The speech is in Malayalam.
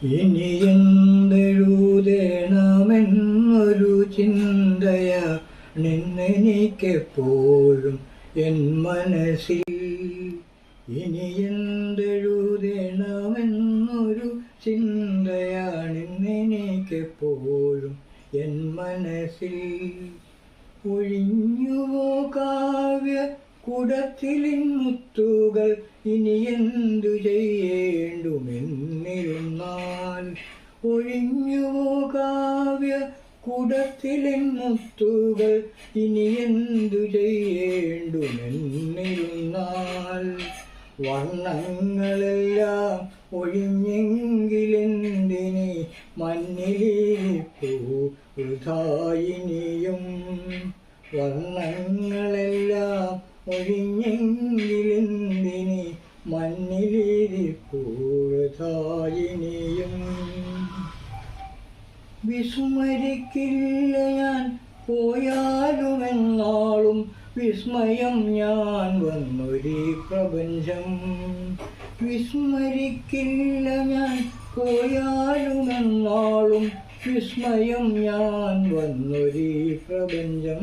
ഇനി എന്തെഴുതേണമെന്നൊരു ചിന്തയ നിന്നെനിക്കെപ്പോഴും എൻ മനസ്സിൽ. ഇനി എന്തെഴുതേണമെന്നൊരു ചിന്തയാണിന്നെനിക്കെപ്പോഴും എൻ മനസ്സിൽ. ഒഴിഞ്ഞുവോ കാവ്യ കുടത്തിലിൻ മുത്തുകൾ ഇനി എന്തു ചെയ്യേണ്ടുമെന്നിരുന്നാൽ. ഒഴിഞ്ഞുവോ കാവ്യ കുടത്തിലിൻ മുത്തുകൾ ഇനി എന്തു ചെയ്യേണ്ടുമെന്നിരുന്നാൽ. വർണ്ണങ്ങളെല്ലാം ഒഴിഞ്ഞെങ്കിലെന്തിനെ മഞ്ഞിലിരിപ്പൂ വൃഥായിനിയും. വർണ്ണങ്ങളെല്ലാം ഒഴിഞ്ഞെങ്കിലെന്തിനെ മഞ്ഞിലിരിപ്പൂ വൃഥായിനിയും. വിസ്മരിക്കില്ല ഞാൻ പോയാലുമെന്നാളും വിസ്മയം ഞാൻ വന്നൊരു പ്രപഞ്ചം. വിസ്മരിക്കില്ല ഞാൻ പോയാലുമെന്നാളും വിസ്മയം ഞാൻ വന്നൊരു പ്രപഞ്ചം.